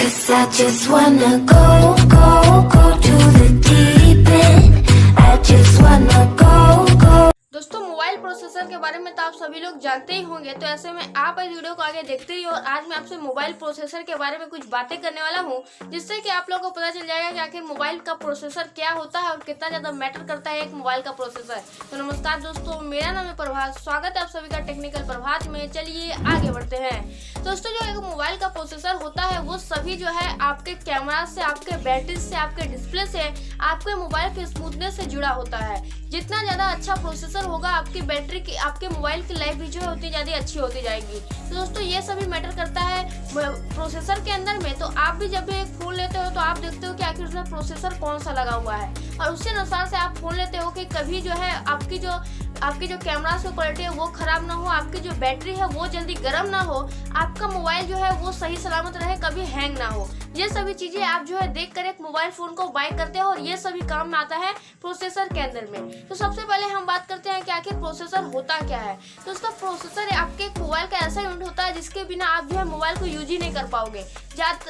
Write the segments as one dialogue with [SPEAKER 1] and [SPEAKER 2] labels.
[SPEAKER 1] 'Cause I just wanna go to the deep end. I just wanna go.
[SPEAKER 2] दोस्तों mobile processor के बारे में तो आप सभी लोग जानते ही होंगे, तो ऐसे में आप इस वीडियो को आगे देखते ही। और आज मैं आपसे मोबाइल प्रोसेसर के बारे में कुछ बातें करने वाला हूं, जिससे कि आप लोगों को पता चल जाएगा कि आखिर मोबाइल का प्रोसेसर क्या होता है और कितना ज़्यादा मैटर करता है एक मोबाइल का प्रोसेसर। तो नमस्कार दोस्तों, मेरा नाम है प्रभात, स्वागत है आप सभी का टेक्निकल प्रभात में। चलिए आगे बढ़ते हैं। दोस्तों जो एक मोबाइल का प्रोसेसर होता है वो सभी जो है आपके कैमरा से, आपके बैटरी से, आपके डिस्प्ले से, आपके मोबाइल के स्मूथनेस से जुड़ा होता है। जितना ज़्यादा अच्छा प्रोसेसर होगा, आपकी बैटरी की, आपके मोबाइल की लाइफ भी जो है उतनी ज़्यादा अच्छी होती जाएगी। तो दोस्तों ये सभी मैटर करता है प्रोसेसर के अंदर में। तो आप भी जब भी एक फ़ोन लेते हो तो आप देखते हो कि आखिर उसमें प्रोसेसर कौन सा लगा हुआ है, और उसके अनुसार से आप फ़ोन लेते हो कि कभी जो है आपकी जो कैमरा से क्वालिटी है वो ख़राब ना हो, आपकी जो बैटरी है वो जल्दी गर्म ना हो, आपका मोबाइल जो है वो सही सलामत रहे, कभी हैंग ना हो। ये सभी चीज़ें आप जो है देखकर एक मोबाइल फ़ोन को बाय करते हो, और ये सभी काम में आता है प्रोसेसर के अंदर में। तो सबसे पहले हम बात करते हैं कि आखिर प्रोसेसर होता क्या है। तो उसका प्रोसेसर आपके मोबाइल का ऐसा यूनिट होता है जिसके बिना आप जो है मोबाइल को यूज ही नहीं कर पाओगे।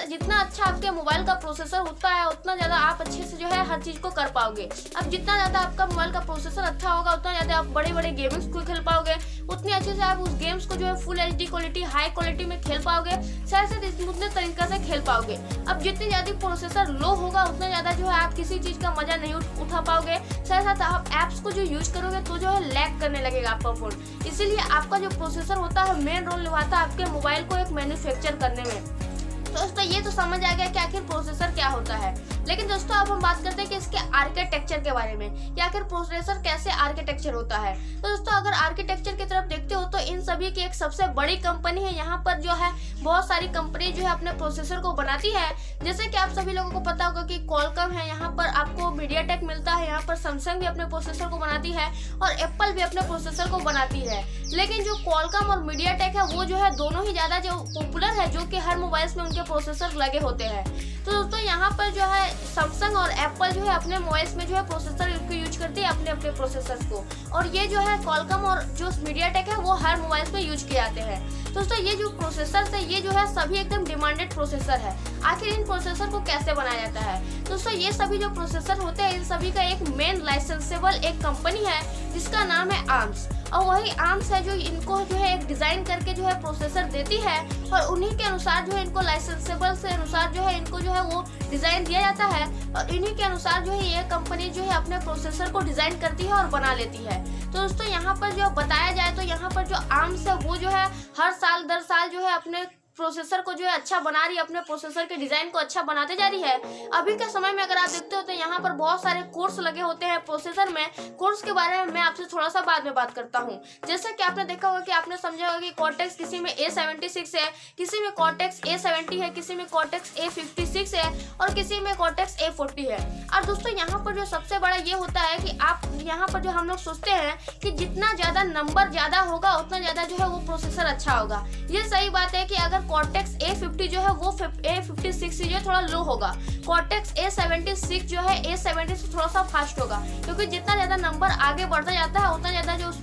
[SPEAKER 2] जितना अच्छा आपके मोबाइल का प्रोसेसर होता है उतना ज़्यादा आप अच्छे से जो है हर चीज़ को कर पाओगे। अब जितना ज़्यादा आपका मोबाइल का प्रोसेसर अच्छा होगा उतना ज़्यादा आप बड़े बड़े गेम्स को खेल पाओगे, उतनी अच्छे से आप उस गेम्स को जो है full HD quality, high quality में खेल पाओगे, साथ साथ स्मूथनेस तरीके से खेल पाओगे। अब जितनी ज़्यादा प्रोसेसर लो होगा उतना ज़्यादा जो है आप किसी चीज़ का मजा नहीं उठा पाओगे, साथ साथ आप ऐप्स को जो यूज करोगे तो जो है लैग करने लगेगा आपका फ़ोन। इसीलिए आपका जो प्रोसेसर होता है मेन रोल निभाता है आपके मोबाइल को एक मैन्युफैक्चर करने में। तो दोस्तों ये तो समझ आ गया कि आखिर प्रोसेसर क्या होता है। लेकिन दोस्तों अब हम बात करते हैं कि इसके आर्किटेक्चर के बारे में, कि आखिर प्रोसेसर कैसे आर्किटेक्चर होता है। तो दोस्तों अगर आर्किटेक्चर की तरफ देखते हो तो इन सभी की एक सबसे बड़ी कंपनी है। यहाँ पर जो है बहुत सारी कंपनी जो है अपने प्रोसेसर को बनाती है। जैसे कि आप सभी लोगों को पता होगा कि क्वालकॉम है, यहाँ पर आपको मीडियाटेक मिलता है, यहाँ पर सैमसंग भी अपने प्रोसेसर को बनाती है, और एप्पल भी अपने प्रोसेसर को बनाती है। लेकिन जो क्वालकॉम और मीडियाटेक है वो जो है दोनों ही ज़्यादा जो पॉपुलर है, जो कि हर मोबाइल्स में उनके प्रोसेसर लगे होते हैं। तो दोस्तों यहाँ पर जो है सैमसंग और एप्पल जो है अपने मोबाइल्स में जो है प्रोसेसर यूज करती है अपने अपने प्रोसेसर्स को, और ये जो है क्वालकॉम और जो मीडियाटेक है वो हर मोबाइल्स में यूज किए जाते हैं। दोस्तों ये जो प्रोसेसर है ये जो है सभी एकदम डिमांडेड प्रोसेसर है। आखिर इन प्रोसेसर को कैसे बनाया जाता है? दोस्तों ये सभी जो प्रोसेसर होते हैं इन सभी का एक मेन लाइसेंसेबल एक कंपनी है जिसका नाम है आर्म्स, और वही आर्म्स है जो इनको जो है एक डिजाइन करके जो है प्रोसेसर देती है, और उन्हीं के अनुसार जो है इनको लाइसेंसेबल से अनुसार जो है इनको जो है वो डिजाइन दिया जाता है, और इन्हीं के अनुसार जो है ये कंपनी जो है अपने प्रोसेसर को डिजाइन करती है और बना लेती है। तो दोस्तों यहाँ पर जो बताया जाए तो यहाँ पर जो आर्म्स है वो जो है हर साल दर साल जो है अपने प्रोसेसर को जो है अच्छा बना रही है, अपने प्रोसेसर के डिज़ाइन को अच्छा बनाते जा रही है। अभी के समय में अगर आप देखते हो तो यहाँ पर बहुत सारे कोर्स लगे होते हैं प्रोसेसर में। कोर्स के बारे में मैं आपसे थोड़ा सा बाद में बात करता हूँ। जैसे कि आपने देखा होगा कि आपने समझा होगा कि कॉर्टेक्स किसी में A76 है, किसी में कॉर्टेक्स A70 है, किसी में कॉर्टेक्स A56 है, और किसी में कॉर्टेक्स A40 है। और दोस्तों यहाँ पर जो सबसे बड़ा ये होता है कि आप यहाँ पर जो हम लोग सोचते हैं कि जितना ज़्यादा नंबर ज़्यादा होगा उतना ज़्यादा जो है वो प्रोसेसर अच्छा होगा। ये सही बात है कि अगर कॉर्टेक्स A50 जो है वो A56 से जो थोड़ा लो होगा, कॉर्टेक्स A76 जो है A70 से थोड़ा सा फास्ट होगा, क्योंकि जितना ज़्यादा नंबर आगे बढ़ता जाता है उतना ज़्यादा जो उस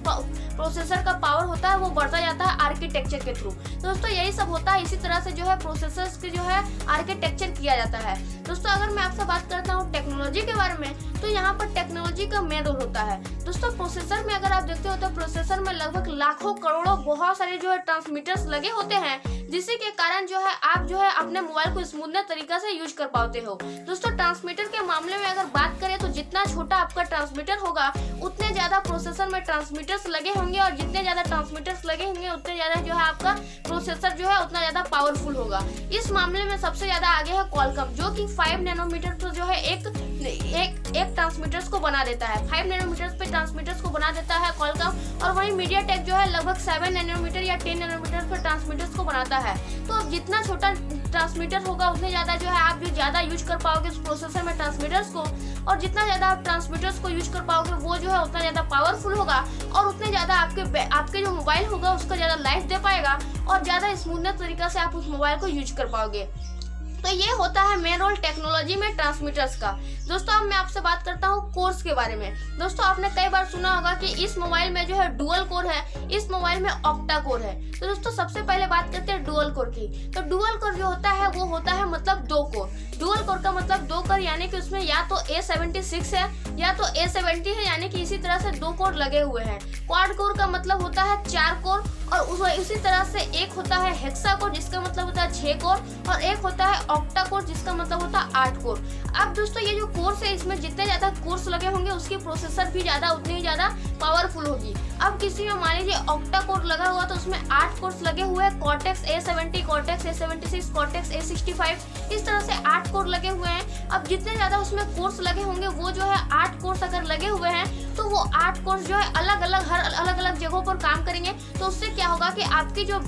[SPEAKER 2] प्रोसेसर का पावर होता है वो बढ़ता जाता है आर्किटेक्चर के थ्रू। दोस्तों यही सब होता है, इसी तरह से जो है प्रोसेसर्स की जो है आर्किटेक्चर किया जाता है। दोस्तों अगर मैं आपसे बात करता हूँ टेक्नोलॉजी के बारे में, तो यहाँ पर टेक्नोलॉजी का मेन रोल होता है। दोस्तों प्रोसेसर में अगर आप देखते हो तो प्रोसेसर में लगभग लाखों करोड़ों बहुत सारे जो है ट्रांसमीटर्स लगे होते हैं, जिससे के कारण जो है आप जो है अपने मोबाइल को स्मूथनेस तरीके से यूज कर पाते हो। दोस्तों ट्रांसमीटर के मामले में अगर बात करें तो जितना छोटा आपका ट्रांसमीटर होगा उतने ज्यादा प्रोसेसर में ट्रांसमीटर्स लगे होंगे, और जितने ज्यादा ट्रांसमीटर्स लगे होंगे उतने ज्यादा जो है आपका प्रोसेसर जो है उतना ज्यादा पावरफुल होगा। इस मामले में सबसे ज्यादा आगे है क्वालकॉम, जो कि 5 नैनोमीटर पर जो है एक ट्रांसमीटर्स को बना देता है। 5 नैनोमीटर पे ट्रांसमीटर्स को बना देता है क्वालकॉम, और वहीं मीडियाटेक जो है लगभग 7 नैनोमीटर या 10 नैनोमीटर पर ट्रांसमीटर्स को बनाता है। तो अब जितना छोटा ट्रांसमीटर होगा उतने ज़्यादा जो है आप जो ज़्यादा यूज कर पाओगे उस प्रोसेसर में ट्रांसमीटर्स को, और जितना ज़्यादा आप ट्रांसमीटर्स को यूज कर पाओगे वो जो है उतना ज़्यादा पावरफुल होगा, और उतने ज़्यादा आपके जो मोबाइल होगा उसका ज़्यादा लाइफ दे पाएगा, और ज़्यादा स्मूथनेस तरीके से आप उस मोबाइल को यूज कर पाओगे। तो ये होता है मेन रोल टेक्नोलॉजी में ट्रांसमीटर्स का। दोस्तों अब मैं आपसे बात करता हूँ कोर्स के बारे में। दोस्तों आपने कई बार सुना होगा कि इस मोबाइल में जो है डुअल कोर है, इस मोबाइल में ऑक्टा कोर है। तो दोस्तों सबसे पहले बात करते हैं डुअल कोर की। तो डुअल कोर जो होता है वो होता है मतलब 2 कोर। डुअल कोर का मतलब 2 कोर, यानी कि उसमें या तो A76 है या तो A70 है, यानी कि इसी तरह से 2 कोर लगे हुए हैं। क्वाड कोर का मतलब होता है 4 कोर, और उसी तरह से एक होता है हेक्सा कोर जिसका मतलब होता है 6 कोर, और एक होता है ऑक्टा कोर जिसका मतलब होता है 8 कोर। अब दोस्तों ये जो कोर्स है इसमें जितने ज्यादा कोर्स लगे होंगे उसकी प्रोसेसर भी ज्यादा उतनी ही ज्यादा पावरफुल होगी। अब किसी में मान लीजिए ऑक्टा कोर लगा हुआ तो उसमें 8 कोर्स लगे हुए हैं, cortex A70, cortex A76, cortex A65, इस तरह से 8 कोर लगे हुए हैं। अब जितने ज्यादा उसमें कोर्स लगे होंगे वो जो है 8 कोर्स अगर लगे हुए हैं तो वो 8 कोर्स जो है अलग अलग जगहों पर काम करेंगे। तो उससे क्या होगा कि आपकी जो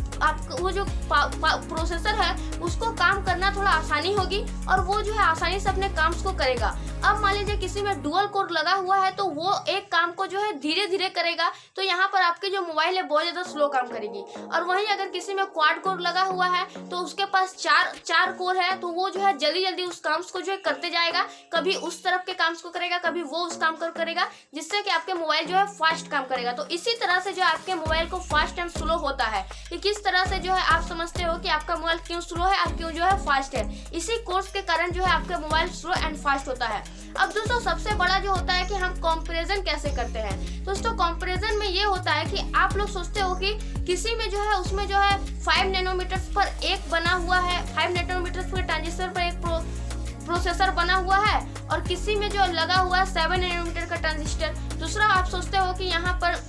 [SPEAKER 2] वो जो प्रोसेसर है उसको काम करना थोड़ा आसानी होगी और वो जो है आसानी से अपने काम को करेगा। अब मान लीजिए किसी में डुअल कोर लगा हुआ है तो वो एक काम को जो है धीरे धीरे करेगा, तो यहाँ पर आपकी जो मोबाइल है बहुत ज्यादा स्लो काम करेगी। और वहीं अगर किसी में क्वाड कोर लगा हुआ है तो उसके पास चार कोर है, तो वो जो है जल्दी जल्दी उस काम को जो है करते जाएगा, कभी उस तरफ के काम को करेगा, कभी वो उस काम को करेगा, जिससे कि आपके मोबाइल जो है फास्ट काम करेगा। तो इसी तरह से जो आपके मोबाइल को फास्ट एंड स्लो होता है, कि किस तरह से जो है आप समझते हो कि आपका मोबाइल क्यों स्लो है और क्यों जो है फास्ट है। इसी कोर्स के कारण जो है आपका मोबाइल स्लो एंड फास्ट होता है। अब दोस्तों सबसे बड़ा जो होता है कि हम कंपैरिजन कैसे करते हैं। दोस्तों कंपैरिजन में ये होता है कि आप लोग सोचते हो कि किसी में जो है उसमें जो है 5 नैनोमीटर पर एक बना हुआ है, 5 नैनोमीटर पर ट्रांजिस्टर पर एक प्रोसेसर बना हुआ है, और किसी में जो लगा हुआ है 7 नैनोमीटर का ट्रांजिस्टर। दूसरा आप सोचते हो कि यहाँ पर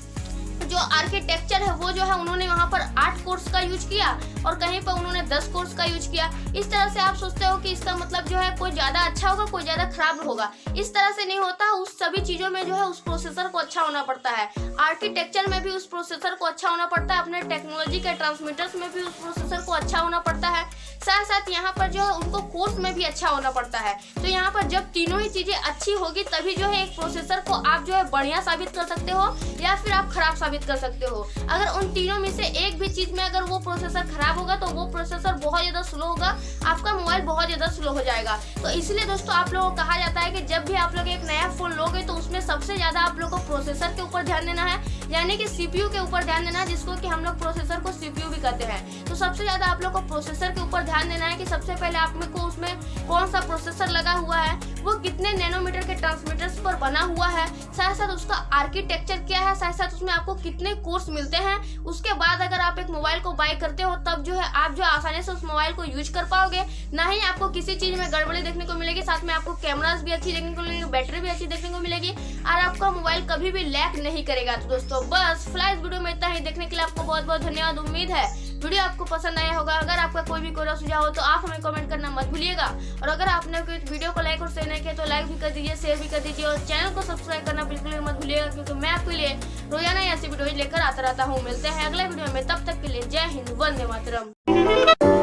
[SPEAKER 2] जो आर्किटेक्चर है वो जो है उन्होंने वहाँ पर 8 कोर्स का यूज किया और कहीं पर उन्होंने 10 कोर्स का यूज किया। इस तरह से आप सोचते हो कि इसका मतलब जो है कोई ज्यादा अच्छा होगा, कोई ज्यादा खराब होगा। इस तरह से नहीं होता। उस सभी चीजों में जो है उस प्रोसेसर को अच्छा होना पड़ता है। आर्किटेक्चर में भी उस प्रोसेसर को अच्छा होना पड़ता है, अपने टेक्नोलॉजी के ट्रांसमीटर्स में भी उस प्रोसेसर को अच्छा होना पड़ता है, साथ साथ यहाँ पर जो है उनको कोर्स में भी अच्छा होना पड़ता है। तो यहाँ पर जब तीनों ही चीजें अच्छी होगी तभी जो है एक प्रोसेसर को आप जो है बढ़िया साबित कर सकते हो या फिर आप खराब साबित कर सकते हो। अगर उन तीनों में से एक भी चीज में अगर वो प्रोसेसर खराब होगा तो वो प्रोसेसर बहुत ज्यादा स्लो होगा, आपका मोबाइल बहुत ज्यादा स्लो हो जाएगा। तो इसलिए दोस्तों आप लोगों को कहा जाता है कि जब भी आप लोग एक नया फोन लोगे तो उसमें सबसे ज्यादा आप लोग को प्रोसेसर के ऊपर ध्यान देना है, यानी कि सीपीयू के ऊपर ध्यान देना है, जिसको कि हम लोग प्रोसेसर को सीपीयू भी कहते हैं। तो सबसे ज्यादा आप लोग को प्रोसेसर के ऊपर ध्यान देना है कि सबसे पहले आप में को उसमें कौन सा प्रोसेसर लगा हुआ है, वो कितने नैनोमीटर के ट्रांसमीटर्स पर बना हुआ है, साथ साथ उसका आर्किटेक्चर क्या है, साथ साथ उसमें आपको कितने कोर्स मिलते हैं। उसके बाद अगर आप एक मोबाइल को बाय करते हो तब जो है आप जो आसानी से उस मोबाइल को यूज कर पाओगे, ना ही आपको किसी चीज में गड़बड़ी देखने को मिलेगी। साथ में आपको कैमरास भी अच्छी देखने को मिलेगी, बैटरी भी अच्छी देखने को मिलेगी और आपका मोबाइल कभी भी लैग नहीं करेगा। तो दोस्तों बस फिलहाल इस वीडियो में इतना ही। देखने के लिए आपको बहुत बहुत धन्यवाद। उम्मीद है वीडियो आपको पसंद आया होगा। अगर आपका कोई भी कोई सुझाव हो तो आप हमें कमेंट करना मत भूलिएगा, और अगर आपने वीडियो को लाइक और शेयर नहीं किया तो लाइक भी कर दीजिए, शेयर भी कर दीजिए, और चैनल को सब्सक्राइब करना बिल्कुल मत भूलिएगा, क्योंकि मैं आपके लिए रोजाना ऐसी वीडियो लेकर आता रहता हूँ। मिलते हैं अगले वीडियो में, तब तक के लिए जय हिंद, वंदे मातरम।